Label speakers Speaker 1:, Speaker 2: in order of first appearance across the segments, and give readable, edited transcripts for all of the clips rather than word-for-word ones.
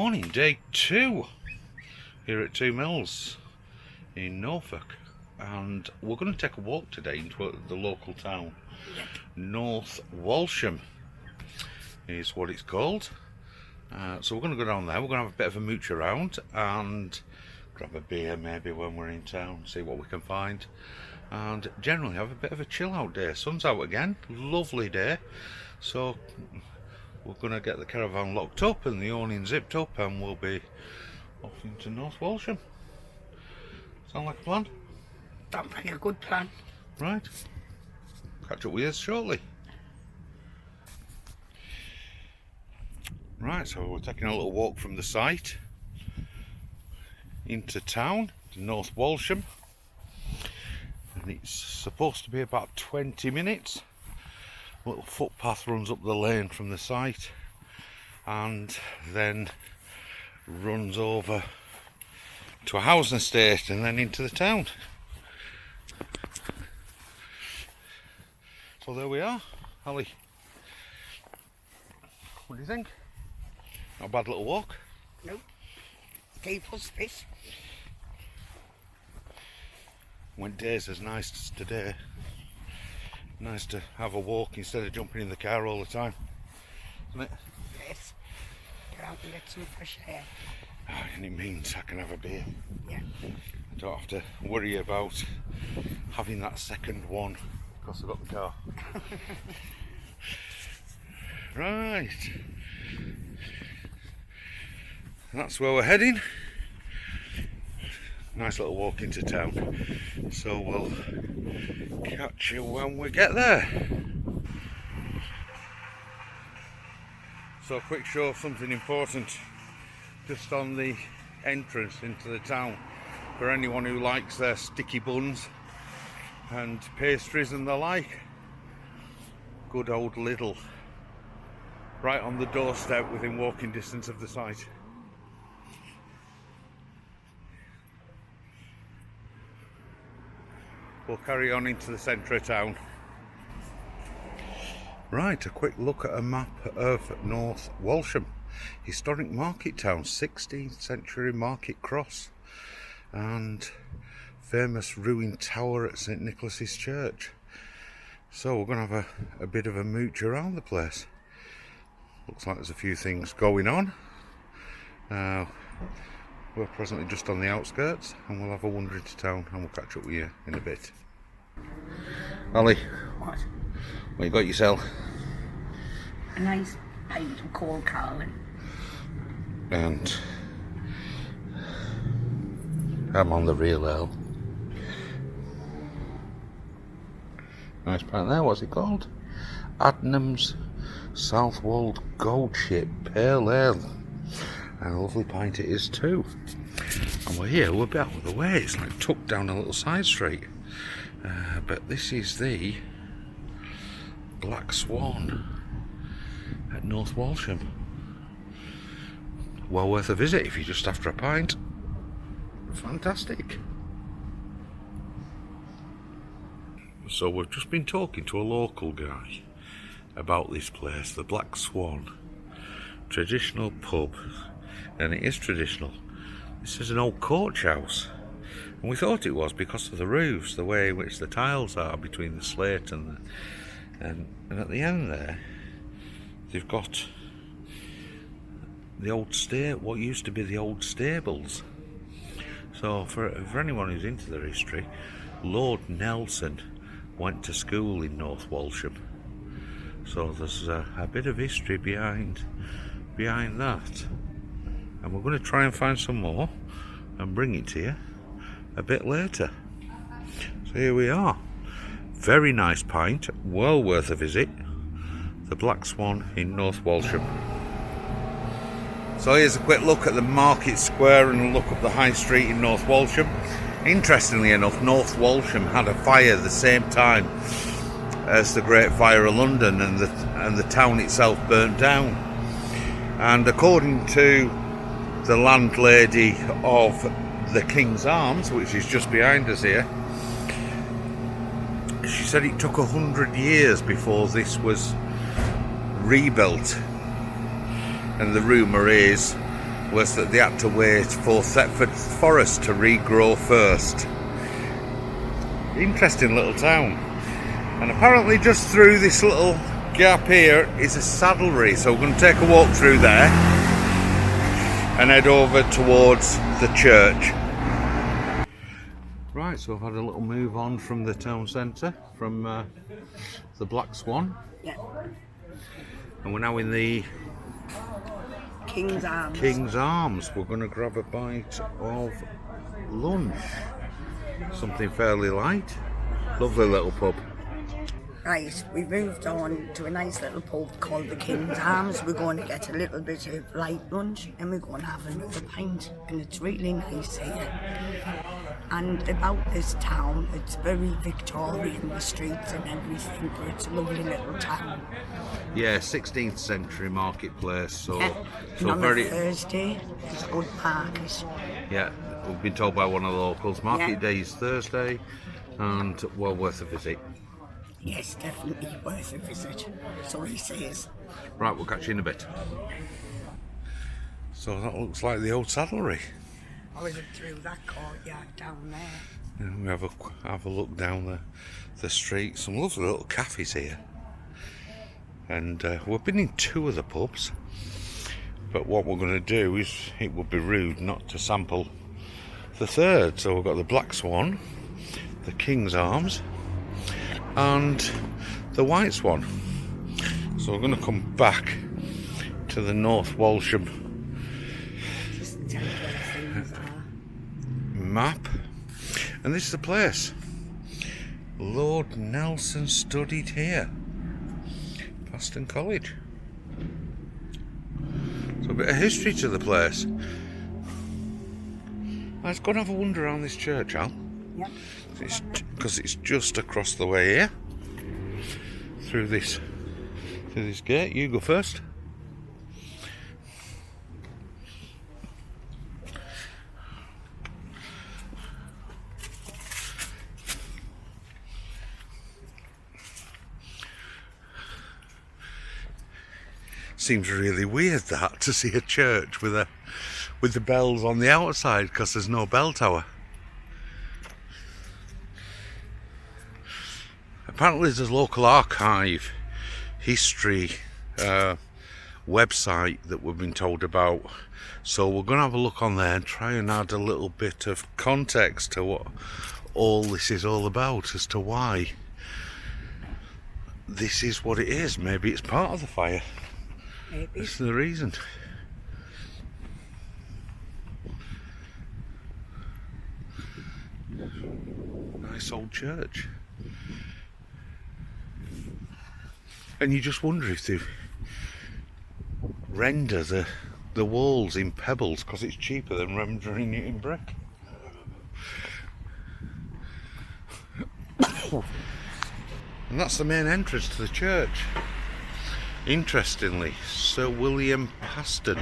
Speaker 1: morning, day 2 here at Two Mills in Norfolk, and we're going to take a walk today into the local town. North Walsham is what it's called. So we're going to go down there. We're going to have a bit of a mooch around and grab a beer maybe when we're in town, see what we can find, and generally have a bit of a chill out day. Sun's out again, lovely day, so we're going to get the caravan locked up and the awning zipped up, and we'll be off into North Walsham. Sound like a plan?
Speaker 2: Sounds like a good plan.
Speaker 1: Right. Catch up with you shortly. Right, so we're taking a little walk from the site into town, to North Walsham. And it's supposed to be about 20 minutes. A little footpath runs up the lane from the site and then runs over to a housing estate and then into the town. So there we are. Ali, what do you think? Not a bad little walk.
Speaker 2: Nope. Keep us fish.
Speaker 1: When days as nice as today, nice to have a walk instead of jumping in the car all the time, isn't it?
Speaker 2: Yes. Get out and get some fresh air.
Speaker 1: And it means I can have a beer.
Speaker 2: Yeah.
Speaker 1: I don't have to worry about having that second one because I've got the car. Right. That's where we're heading. Nice little walk into town. So we'll catch you when we get there. So a quick show of something important just on the entrance into the town for anyone who likes their sticky buns and pastries and the like. Good old Lidl, right on the doorstep within walking distance of the site. We'll carry on into the centre of town. Right, a quick look at a map of North Walsham. Historic market town, 16th century market cross, and famous ruined tower at St Nicholas's Church. So we're going to have a bit of a mooch around the place. Looks like there's a few things going on. We're presently just on the outskirts, and we'll have a wander into town and we'll catch up with you in a bit. Ali,
Speaker 2: What?
Speaker 1: what you got yourself?
Speaker 2: A nice pint of cold Carling.
Speaker 1: And I'm on the real ale. Nice pint there, what's it called? Adnams Southwold Gold Ship Pale Ale. And a lovely pint it is too. And we're here, we're a bit out of the way, it's like tucked down a little side street. But this is the Black Swan at North Walsham. Well worth a visit if you're just after a pint. Fantastic. So we've just been talking to a local guy about this place, the Black Swan. Traditional pub. And it is traditional. This is an old coach house, and we thought it was because of the roofs, the way in which the tiles are between the slate and at the end there they've got the old what used to be the old stables. So for anyone who's into their history, Lord Nelson went to school in North Walsham, so there's a bit of history behind that. And we're going to try and find some more and bring it to you a bit later. So here we are. Very nice pint, well worth a visit. The Black Swan in North Walsham. So here's a quick look at the market square and a look up the high street in North Walsham. Interestingly enough, North Walsham had a fire the same time as the Great Fire of London, and the town itself burnt down. And according to the landlady of the King's Arms, which is just behind us here, she said it took 100 years before this was rebuilt, and the rumour is was that they had to wait for Thetford Forest to regrow first. Interesting little town. And apparently just through this little gap here is a saddlery, so we're going to take a walk through there and head over towards the church. Right, so I've had a little move on from the town centre, from the Black Swan.
Speaker 2: Yeah.
Speaker 1: And we're now in the
Speaker 2: King's Arms.
Speaker 1: King's Arms. We're going to grab a bite of lunch. Something fairly light. Lovely little pub.
Speaker 2: Right, we've moved on to a nice little pub called the King's Arms. We're going to get a little bit of light lunch and we're going to have another pint. And it's really nice here. And about this town, it's very Victorian, the streets and everything, but it's a lovely little town.
Speaker 1: Yeah, 16th century marketplace. So,
Speaker 2: Yeah.
Speaker 1: so
Speaker 2: on
Speaker 1: very.
Speaker 2: a Thursday, there's a good market.
Speaker 1: Yeah, we've been told by one of the locals. Market
Speaker 2: Yeah.
Speaker 1: day is Thursday, and well worth a visit.
Speaker 2: Yes, definitely worth a visit. So he says.
Speaker 1: Right, we'll catch you in a bit. So that looks like the old saddlery.
Speaker 2: I was through that courtyard down there.
Speaker 1: And we have a look down the street. Some lovely little cafes here. And we've been in two of the pubs. But what we're going to do is, it would be rude not to sample the third. So we've got the Black Swan, the King's Arms, and the White Swan. So we're going to come back to the North Walsham
Speaker 2: Just tell you where things are.
Speaker 1: map, and this is the place. Lord Nelson studied here. Paston College. So a bit of history to the place. Let's go and have a wander around this church, Al.
Speaker 2: Yep.
Speaker 1: Because it's just across the way here. Through this gate. You go first. Seems really weird that, to see a church with the bells on the outside, because there's no bell tower. Apparently there's a local archive history website that we've been told about, so we're going to have a look on there and try and add a little bit of context to what all this is all about, as to why this is what it is. Maybe it's part of the fire.
Speaker 2: Maybe.
Speaker 1: That's the reason. Nice old church. And you just wonder if they render the walls in pebbles because it's cheaper than rendering it in brick. And that's the main entrance to the church. Interestingly, Sir William Paston,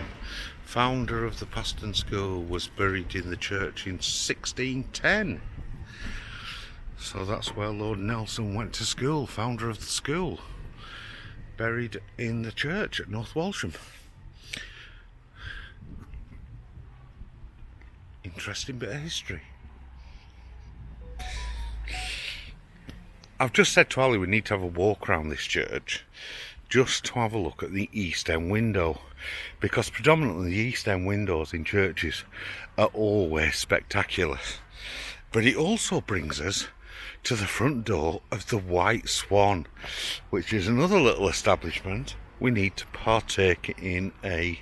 Speaker 1: founder of the Paston School, was buried in the church in 1610. So that's where Lord Nelson went to school, founder of the school. Buried in the church at North Walsham. Interesting bit of history. I've just said to Ali we need to have a walk around this church, just to have a look at the East End window, because predominantly the East End windows in churches are always spectacular. But it also brings us to the front door of the White Swan, which is another little establishment. We need to partake in a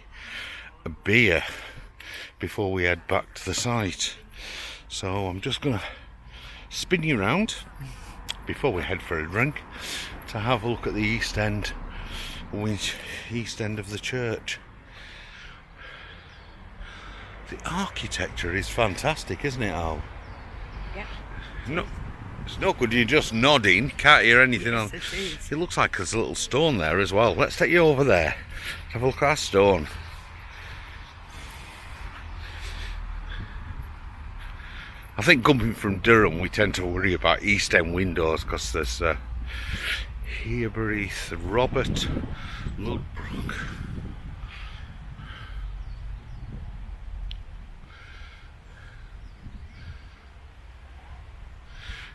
Speaker 1: beer before we head back to the site. So I'm just going to spin you around before we head for a drink to have a look at the East End, East End of the church. The architecture is fantastic, isn't it, Al?
Speaker 2: Yeah.
Speaker 1: No, it's no good you just nodding, can't hear anything on.
Speaker 2: It is.
Speaker 1: It looks like there's a little stone there as well. Let's take you over there, have a look at our stone. I think coming from Durham we tend to worry about East End windows because there's Hereberith, Robert, Ludbrook.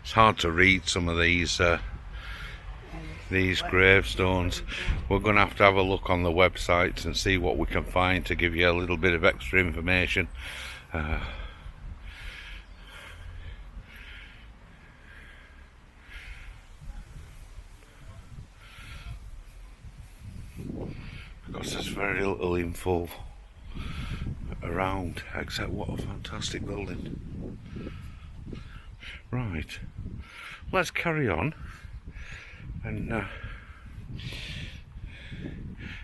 Speaker 1: It's hard to read some of these gravestones. We're going to have a look on the websites and see what we can find to give you a little bit of extra information. Because there's very little info around, except what a fantastic building. Right, let's carry on and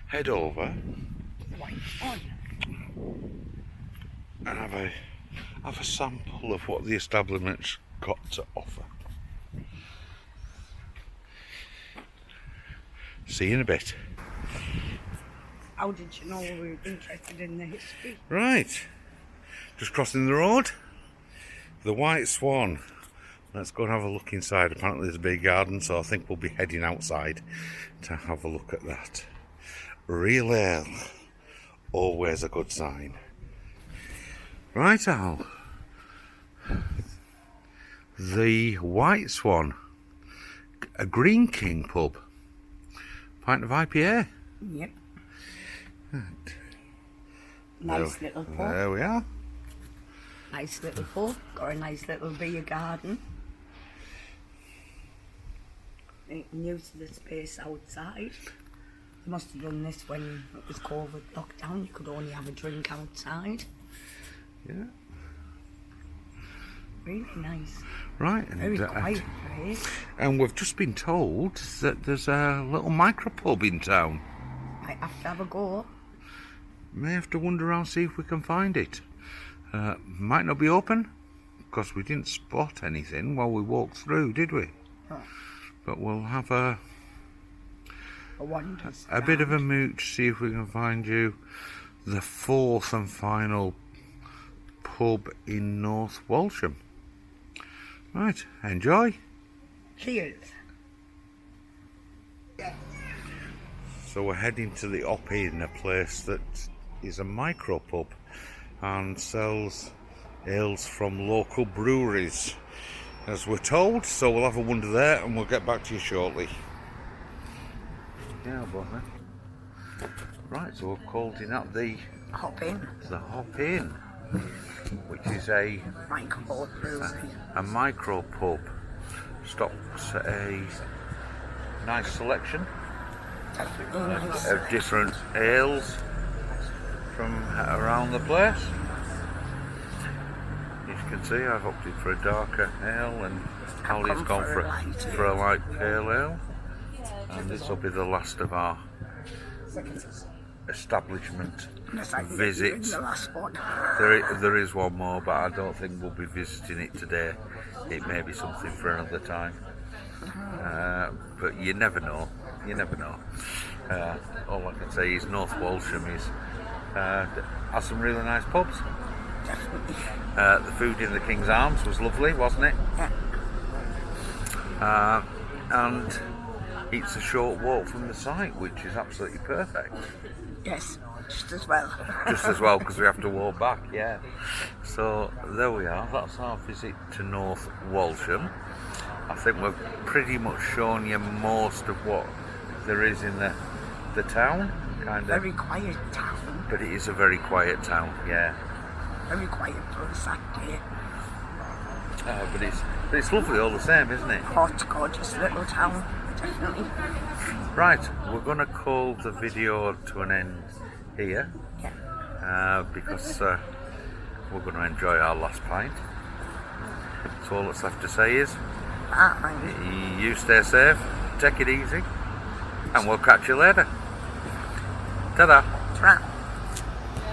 Speaker 1: head over
Speaker 2: White Swan.
Speaker 1: and have a sample of what the establishment's got to offer. See you in a bit.
Speaker 2: How did you know we were interested in the history?
Speaker 1: Right, just crossing the road, the White Swan. Let's go and have a look inside. Apparently there's a big garden, so I think we'll be heading outside to have a look at that. Real ale, always a good sign. Right, Al. The White Swan, a Green King pub. Pint of IPA.
Speaker 2: Yep.
Speaker 1: Right.
Speaker 2: Nice little pub.
Speaker 1: There we are.
Speaker 2: Nice little pub. Got a nice little beer garden. Making use of the space outside. They must have done this when it was COVID lockdown. You could only have a drink outside.
Speaker 1: Yeah.
Speaker 2: Really nice.
Speaker 1: Right. And,
Speaker 2: Very quiet place.
Speaker 1: and we've just been told that there's a little micro pub in town.
Speaker 2: Might have to have a go.
Speaker 1: May have to wander around, see if we can find it. Might not be open, because we didn't spot anything while we walked through, did we?
Speaker 2: Oh.
Speaker 1: But we'll have a bit of a mooch, see if we can find you the fourth and final pub in North Walsham. Right, enjoy.
Speaker 2: Cheers.
Speaker 1: So we're heading to the Op Inn, a place that is a micro pub and sells ales from local breweries, as we're told. So we'll have a wander there and we'll get back to you shortly. Yeah, bother. Right, so we're called in at the
Speaker 2: Hop in.
Speaker 1: Hop Inn, which is a
Speaker 2: Micro brewery.
Speaker 1: micro pub. Stocks a nice selection
Speaker 2: Definitely nice.
Speaker 1: of different ales from around the place. As you can see, I've opted for a darker ale, and Hallie's gone for a light pale ale. And this will be the last of our establishment visits.
Speaker 2: The last one.
Speaker 1: There is one more, but I don't think we'll be visiting it today. It may be something for another time. But you never know. You never know. All I can say is North Walsham has some really nice pubs.
Speaker 2: Definitely.
Speaker 1: The food in the King's Arms was lovely, wasn't it?
Speaker 2: Yeah.
Speaker 1: And it's a short walk from the site, which is absolutely perfect.
Speaker 2: Yes, just as well.
Speaker 1: Just as well, because we have to walk back, yeah. So there we are, that's our visit to North Walsham. I think we've pretty much shown you most of what there is in the town, kind of.
Speaker 2: Very quiet town.
Speaker 1: But it is a very quiet town, yeah.
Speaker 2: Very quiet for a Saturday.
Speaker 1: But it's lovely all the same, isn't it?
Speaker 2: Hot, gorgeous little town, definitely.
Speaker 1: Right, we're going to call the video to an end here.
Speaker 2: Yeah.
Speaker 1: Because we're going to enjoy our last pint. So all that's left to say is, you stay safe, take it easy, and we'll catch you later. Ta-da!